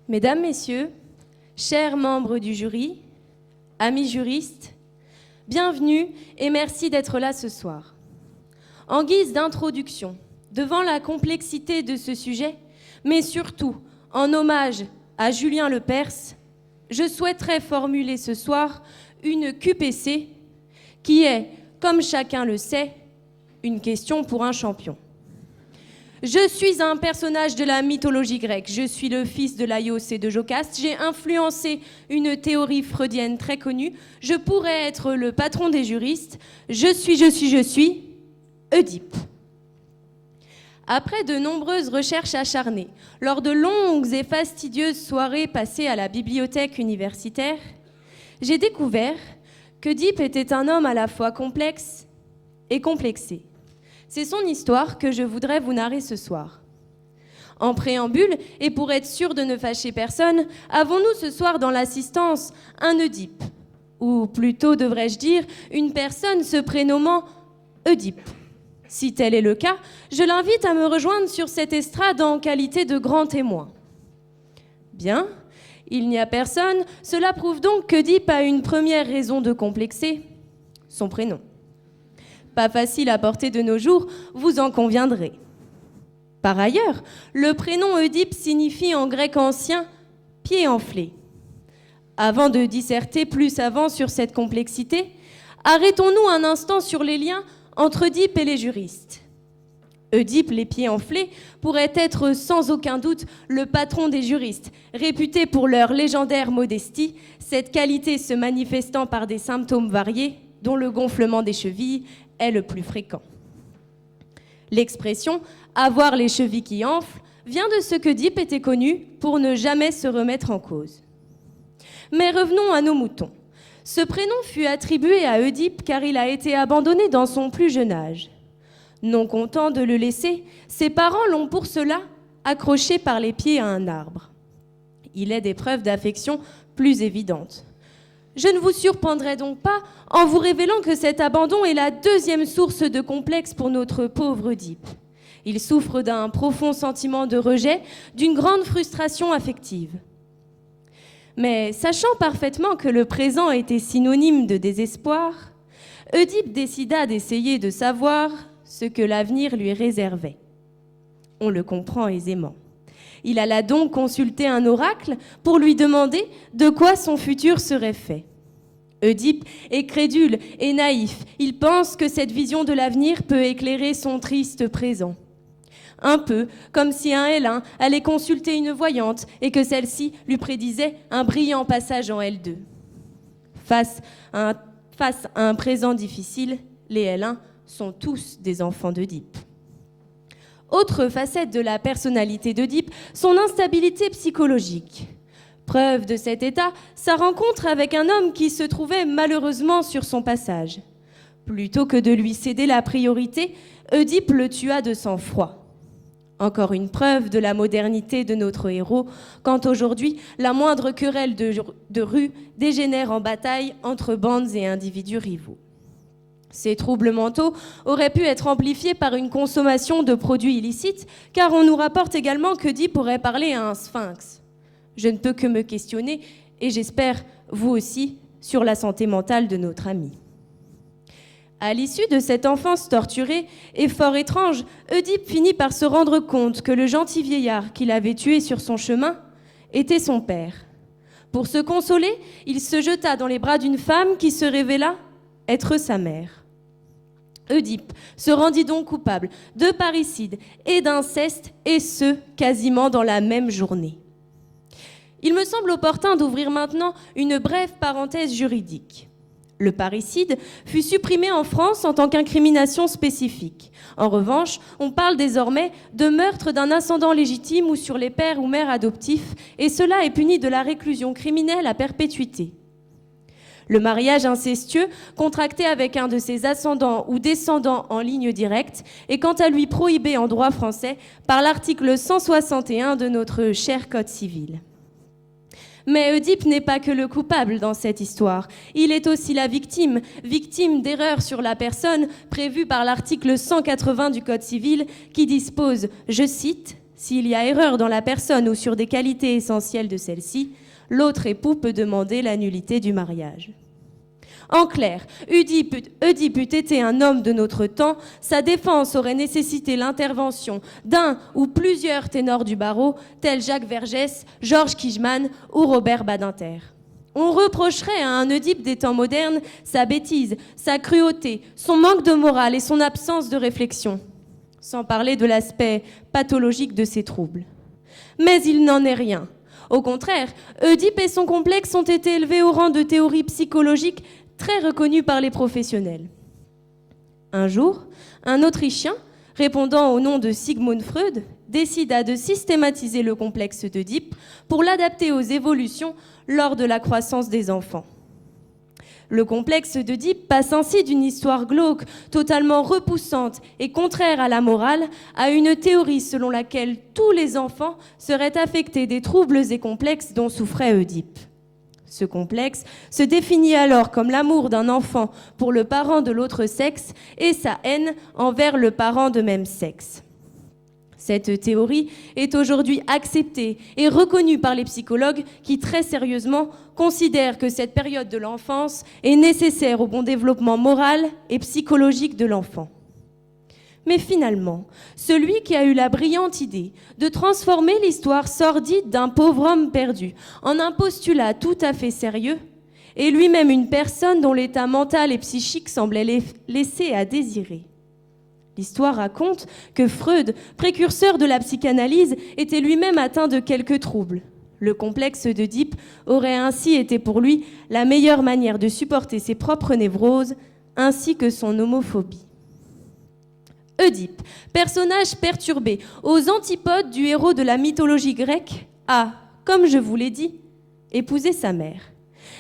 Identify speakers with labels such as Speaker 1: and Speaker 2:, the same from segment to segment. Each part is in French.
Speaker 1: Mesdames, Messieurs, chers membres du jury, amis juristes, bienvenue et merci d'être là ce soir. En guise d'introduction, devant la complexité de ce sujet, mais surtout en hommage à Julien Lepers, je souhaiterais formuler ce soir une QPC qui est, comme chacun le sait, une question pour un champion. Je suis un personnage de la mythologie grecque. Je suis le fils de Laios et de Jocaste. J'ai influencé une théorie freudienne très connue. Je pourrais être le patron des juristes. Je suis Oedipe. Après de nombreuses recherches acharnées, lors de longues et fastidieuses soirées passées à la bibliothèque universitaire, j'ai découvert qu'Oedipe était un homme à la fois complexe et complexé. C'est son histoire que je voudrais vous narrer ce soir. En préambule, et pour être sûr de ne fâcher personne, avons-nous ce soir dans l'assistance un Oedipe, ou plutôt devrais-je dire une personne se prénommant Oedipe. Si tel est le cas, je l'invite à me rejoindre sur cette estrade en qualité de grand témoin. Bien, il n'y a personne, cela prouve donc qu'Oedipe a une première raison de complexer, son prénom. Pas facile à porter de nos jours, vous en conviendrez. Par ailleurs, le prénom Oedipe signifie en grec ancien « pied enflé ». Avant de disserter plus avant sur cette complexité, arrêtons-nous un instant sur les liens entre Oedipe et les juristes. Oedipe, les pieds enflés, pourrait être sans aucun doute le patron des juristes, réputé pour leur légendaire modestie, cette qualité se manifestant par des symptômes variés, dont le gonflement des chevilles est le plus fréquent. L'expression « avoir les chevilles qui enflent » vient de ce qu'Oedipe était connu pour ne jamais se remettre en cause. Mais revenons à nos moutons. Ce prénom fut attribué à Oedipe car il a été abandonné dans son plus jeune âge. Non content de le laisser, ses parents l'ont pour cela accroché par les pieds à un arbre. Il est des preuves d'affection plus évidentes. Je ne vous surprendrai donc pas en vous révélant que cet abandon est la deuxième source de complexe pour notre pauvre Oedipe. Il souffre d'un profond sentiment de rejet, d'une grande frustration affective. Mais sachant parfaitement que le présent était synonyme de désespoir, Oedipe décida d'essayer de savoir ce que l'avenir lui réservait. On le comprend aisément. Il alla donc consulter un oracle pour lui demander de quoi son futur serait fait. Oedipe est crédule et naïf. Il pense que cette vision de l'avenir peut éclairer son triste présent. Un peu comme si un L1 allait consulter une voyante et que celle-ci lui prédisait un brillant passage en L2. Face à un présent difficile, les L1 sont tous des enfants d'Oedipe. Autre facette de la personnalité d'Oedipe, son instabilité psychologique. Preuve de cet état, sa rencontre avec un homme qui se trouvait malheureusement sur son passage. Plutôt que de lui céder la priorité, Oedipe le tua de sang-froid. Encore une preuve de la modernité de notre héros, quand aujourd'hui, la moindre querelle de rue dégénère en bataille entre bandes et individus rivaux. Ces troubles mentaux auraient pu être amplifiés par une consommation de produits illicites, car on nous rapporte également qu'Oedipe aurait parlé à un sphinx. Je ne peux que me questionner, et j'espère, vous aussi, sur la santé mentale de notre ami. À l'issue de cette enfance torturée et fort étrange, Oedipe finit par se rendre compte que le gentil vieillard qu'il avait tué sur son chemin était son père. Pour se consoler, il se jeta dans les bras d'une femme qui se révéla être sa mère. Oedipe se rendit donc coupable de parricide et d'inceste, et ce, quasiment dans la même journée. Il me semble opportun d'ouvrir maintenant une brève parenthèse juridique. Le parricide fut supprimé en France en tant qu'incrimination spécifique. En revanche, on parle désormais de meurtre d'un ascendant légitime ou sur les pères ou mères adoptifs, et cela est puni de la réclusion criminelle à perpétuité. Le mariage incestueux, contracté avec un de ses ascendants ou descendants en ligne directe, est quant à lui prohibé en droit français par l'article 161 de notre cher Code civil. Mais Oedipe n'est pas que le coupable dans cette histoire. Il est aussi la victime d'erreurs sur la personne prévues par l'article 180 du Code civil qui dispose, je cite, S'il y a erreur dans la personne ou sur des qualités essentielles de celle-ci, l'autre époux peut demander la nullité du mariage. En clair, Oedipe eût été un homme de notre temps, sa défense aurait nécessité l'intervention d'un ou plusieurs ténors du barreau, tels Jacques Vergès, Georges Kijman ou Robert Badinter. On reprocherait à un Oedipe des temps modernes sa bêtise, sa cruauté, son manque de morale et son absence de réflexion, sans parler de l'aspect pathologique de ses troubles. Mais il n'en est rien. Au contraire, Oedipe et son complexe ont été élevés au rang de théorie psychologique très reconnue par les professionnels. Un jour, un Autrichien, répondant au nom de Sigmund Freud, décida de systématiser le complexe d'Oedipe pour l'adapter aux évolutions lors de la croissance des enfants. Le complexe d'Oedipe passe ainsi d'une histoire glauque, totalement repoussante et contraire à la morale, à une théorie selon laquelle tous les enfants seraient affectés des troubles et complexes dont souffrait Oedipe. Ce complexe se définit alors comme l'amour d'un enfant pour le parent de l'autre sexe et sa haine envers le parent de même sexe. Cette théorie est aujourd'hui acceptée et reconnue par les psychologues qui, très sérieusement, considèrent que cette période de l'enfance est nécessaire au bon développement moral et psychologique de l'enfant. Mais finalement, celui qui a eu la brillante idée de transformer l'histoire sordide d'un pauvre homme perdu en un postulat tout à fait sérieux est lui-même une personne dont l'état mental et psychique semblait laisser à désirer. L'histoire raconte que Freud, précurseur de la psychanalyse, était lui-même atteint de quelques troubles. Le complexe d'Oedipe aurait ainsi été pour lui la meilleure manière de supporter ses propres névroses ainsi que son homophobie. Oedipe, personnage perturbé, aux antipodes du héros de la mythologie grecque, a, comme je vous l'ai dit, épousé sa mère.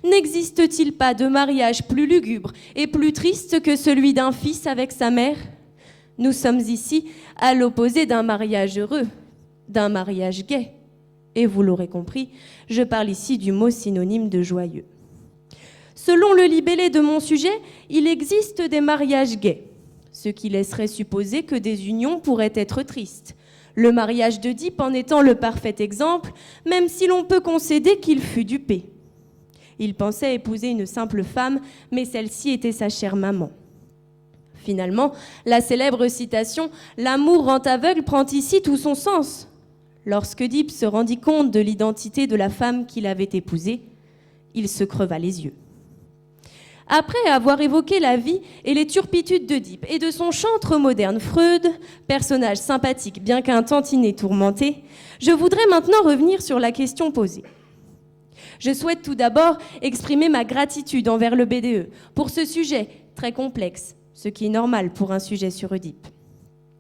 Speaker 1: N'existe-t-il pas de mariage plus lugubre et plus triste que celui d'un fils avec sa mère ? Nous sommes ici à l'opposé d'un mariage heureux, d'un mariage gai. Et vous l'aurez compris, je parle ici du mot synonyme de joyeux. Selon le libellé de mon sujet, il existe des mariages gays, ce qui laisserait supposer que des unions pourraient être tristes. Le mariage d'Oedipe en étant le parfait exemple, même si l'on peut concéder qu'il fut dupé. Il pensait épouser une simple femme, mais celle-ci était sa chère maman. Finalement, la célèbre citation « L'amour rend aveugle » prend ici tout son sens. Lorsqu'Oedipe se rendit compte de l'identité de la femme qu'il avait épousée, il se creva les yeux. Après avoir évoqué la vie et les turpitudes d'Oedipe et de son chantre moderne Freud, personnage sympathique bien qu'un tantinet tourmenté, je voudrais maintenant revenir sur la question posée. Je souhaite tout d'abord exprimer ma gratitude envers le BDE pour ce sujet très complexe, ce qui est normal pour un sujet sur Oedipe.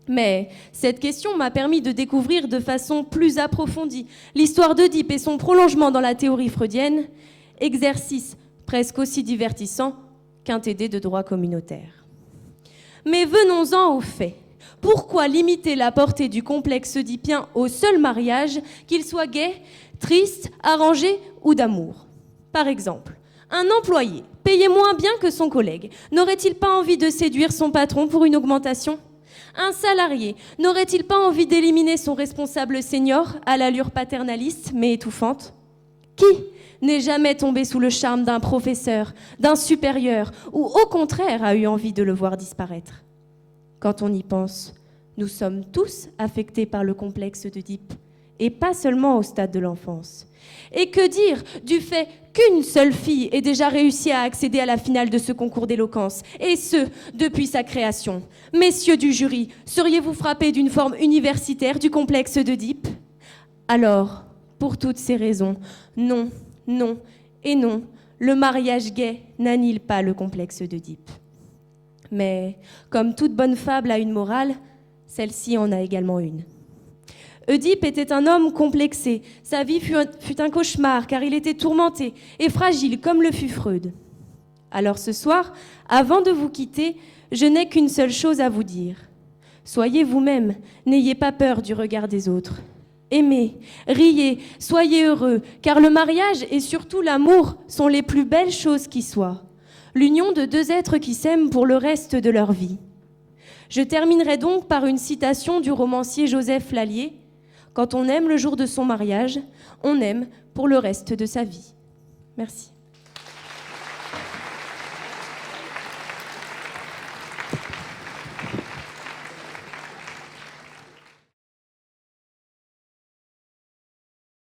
Speaker 1: Mais cette question m'a permis de découvrir de façon plus approfondie l'histoire d'Oedipe et son prolongement dans la théorie freudienne, exercice presque aussi divertissant qu'un TD de droit communautaire. Mais venons-en aux faits. Pourquoi limiter la portée du complexe oedipien au seul mariage, qu'il soit gai, triste, arrangé ou d'amour ? Par exemple, un employé, payé moins bien que son collègue, n'aurait-il pas envie de séduire son patron pour une augmentation ? Un salarié n'aurait-il pas envie d'éliminer son responsable senior à l'allure paternaliste mais étouffante ? Qui n'est jamais tombé sous le charme d'un professeur, d'un supérieur, ou au contraire a eu envie de le voir disparaître ? Quand on y pense, nous sommes tous affectés par le complexe d'Oedipe, et pas seulement au stade de l'enfance. Et que dire du fait qu'une seule fille ait déjà réussi à accéder à la finale de ce concours d'éloquence, et ce, depuis sa création ? Messieurs du jury, seriez-vous frappés d'une forme universitaire du complexe d'Oedipe ? Alors, pour toutes ces raisons, non, non et non, le mariage gai n'annule pas le complexe d'Oedipe. Mais, comme toute bonne fable a une morale, celle-ci en a également une. Oedipe était un homme complexé. Sa vie fut un cauchemar car il était tourmenté et fragile comme le fut Freud. Alors ce soir, avant de vous quitter, je n'ai qu'une seule chose à vous dire. Soyez vous-même, n'ayez pas peur du regard des autres. Aimez, riez, soyez heureux, car le mariage et surtout l'amour sont les plus belles choses qui soient. L'union de deux êtres qui s'aiment pour le reste de leur vie. Je terminerai donc par une citation du romancier Joseph Lallier. Quand on aime le jour de son mariage, on aime pour le reste de sa vie. Merci.